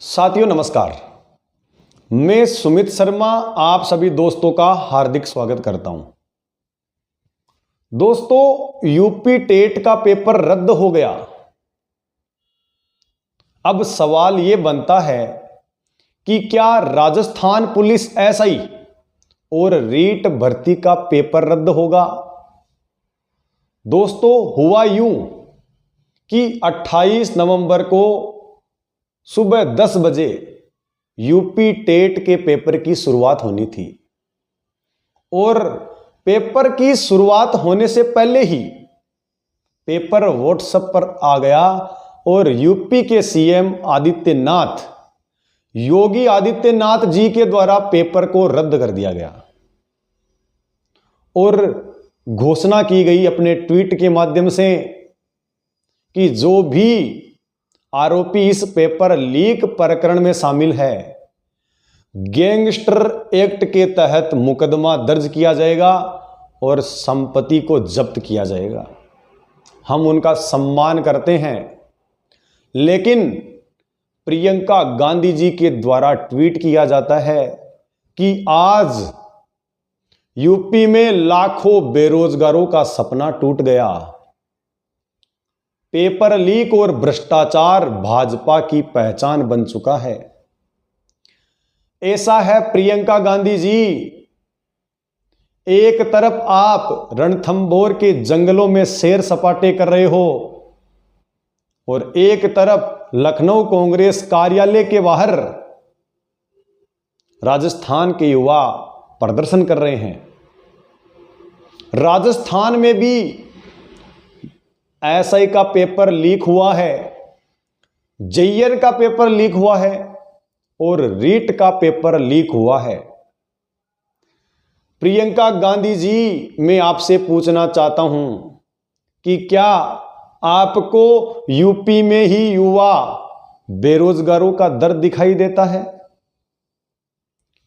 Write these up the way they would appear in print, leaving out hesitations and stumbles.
साथियों नमस्कार। मैं सुमित शर्मा आप सभी दोस्तों का हार्दिक स्वागत करता हूं। दोस्तों, यूपी टेट का पेपर रद्द हो गया। अब सवाल यह बनता है कि क्या राजस्थान पुलिस एसआई और रीट भर्ती का पेपर रद्द होगा। दोस्तों, हुआ यूं कि 28 नवंबर को सुबह 10 बजे यूपी टेट के पेपर की शुरुआत होनी थी और पेपर की शुरुआत होने से पहले ही पेपर व्हाट्सएप पर आ गया और यूपी के सीएम आदित्यनाथ योगी आदित्यनाथ जी के द्वारा पेपर को रद्द कर दिया गया और घोषणा की गई अपने ट्वीट के माध्यम से कि जो भी आरोपी इस पेपर लीक प्रकरण में शामिल है, गैंगस्टर एक्ट के तहत मुकदमा दर्ज किया जाएगा और संपत्ति को जब्त किया जाएगा। हम उनका सम्मान करते हैं, लेकिन प्रियंका गांधी जी के द्वारा ट्वीट किया जाता है कि आज यूपी में लाखों बेरोजगारों का सपना टूट गया। पेपर लीक और भ्रष्टाचार भाजपा की पहचान बन चुका है। ऐसा है प्रियंका गांधी जी, एक तरफ आप रणथंभौर के जंगलों में सैर सपाटे कर रहे हो और एक तरफ लखनऊ कांग्रेस कार्यालय के बाहर राजस्थान के युवा प्रदर्शन कर रहे हैं। राजस्थान में भी एसआई का पेपर लीक हुआ है, जेईई का पेपर लीक हुआ है और रीट का पेपर लीक हुआ है। प्रियंका गांधी जी, मैं आपसे पूछना चाहता हूं कि क्या आपको यूपी में ही युवा बेरोजगारों का दर्द दिखाई देता है?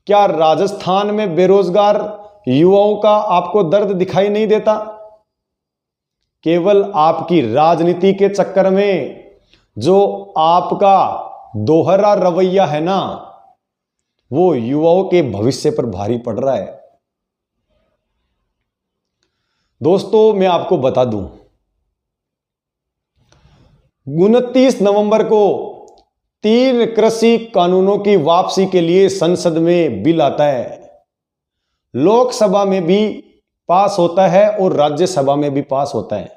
क्या राजस्थान में बेरोजगार युवाओं का आपको दर्द दिखाई नहीं देता? केवल आपकी राजनीति के चक्कर में जो आपका दोहरा रवैया है ना, वो युवाओं के भविष्य पर भारी पड़ रहा है। दोस्तों, मैं आपको बता दूं, 29 नवंबर को 3 कृषि कानूनों की वापसी के लिए संसद में बिल आता है। लोकसभा में भी पास होता है और राज्यसभा में भी पास होता है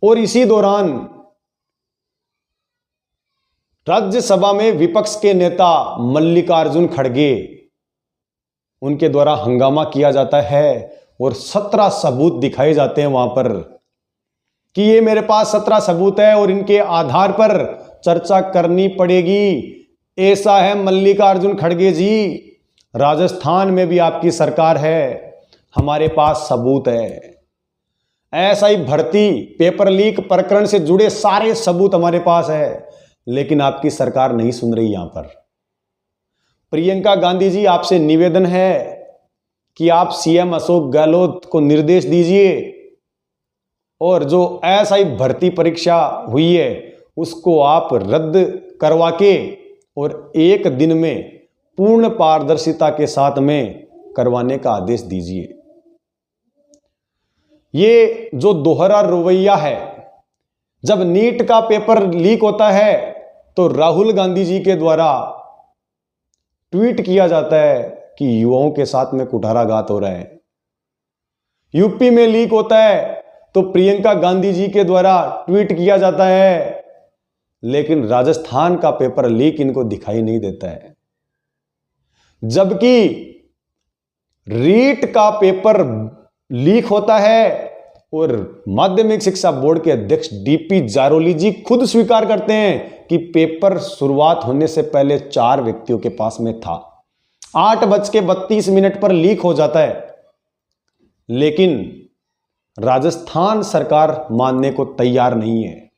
और इसी दौरान राज्यसभा में विपक्ष के नेता मल्लिकार्जुन खड़गे, उनके द्वारा हंगामा किया जाता है और 17 सबूत दिखाए जाते हैं वहां पर कि ये मेरे पास 17 सबूत है और इनके आधार पर चर्चा करनी पड़ेगी। ऐसा है मल्लिकार्जुन खड़गे जी, राजस्थान में भी आपकी सरकार है, हमारे पास सबूत है। एसआई भर्ती पेपर लीक प्रकरण से जुड़े सारे सबूत हमारे पास है, लेकिन आपकी सरकार नहीं सुन रही। यहां पर प्रियंका गांधी जी, आपसे निवेदन है कि आप सीएम अशोक गहलोत को निर्देश दीजिए और जो एसआई भर्ती परीक्षा हुई है उसको आप रद्द करवा के और एक दिन में पूर्ण पारदर्शिता के साथ में करवाने का आदेश दीजिए। ये जो दोहरा रवैया है, जब नीट का पेपर लीक होता है तो राहुल गांधी जी के द्वारा ट्वीट किया जाता है कि युवाओं के साथ में कुठाराघात हो रहा है। यूपी में लीक होता है तो प्रियंका गांधी जी के द्वारा ट्वीट किया जाता है, लेकिन राजस्थान का पेपर लीक इनको दिखाई नहीं देता है। जबकि रीट का पेपर लीक होता है और माध्यमिक शिक्षा बोर्ड के अध्यक्ष डीपी जारोली जी खुद स्वीकार करते हैं कि पेपर शुरुआत होने से पहले 4 व्यक्तियों के पास में था। 8:32 पर लीक हो जाता है, लेकिन राजस्थान सरकार मानने को तैयार नहीं है।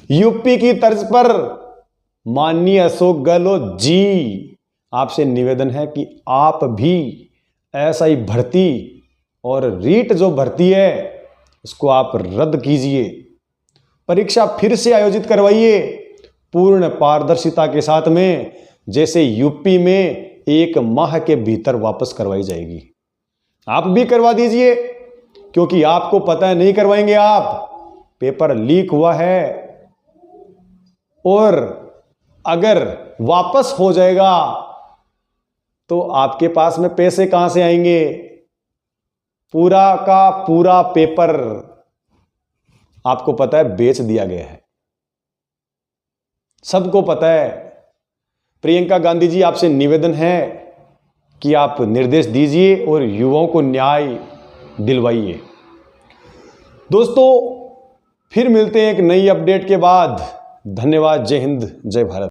यूपी की तर्ज पर माननीय अशोक गहलोत जी, आपसे निवेदन है कि आप भी एसआई भर्ती और रीट जो भर्ती है उसको आप रद्द कीजिए, परीक्षा फिर से आयोजित करवाइए पूर्ण पारदर्शिता के साथ में, जैसे यूपी में 1 माह के भीतर वापस करवाई जाएगी। आप भी करवा दीजिए, क्योंकि आपको पता है नहीं करवाएंगे आप, पेपर लीक हुआ है। और अगर वापस हो जाएगा तो आपके पास में पैसे कहां से आएंगे? पूरा का पूरा पेपर आपको पता है बेच दिया गया है, सबको पता है। प्रियंका गांधी जी, आपसे निवेदन है कि आप निर्देश दीजिए और युवाओं को न्याय दिलवाइए। दोस्तों, फिर मिलते हैं एक नई अपडेट के बाद। धन्यवाद। जय हिंद, जय भारत।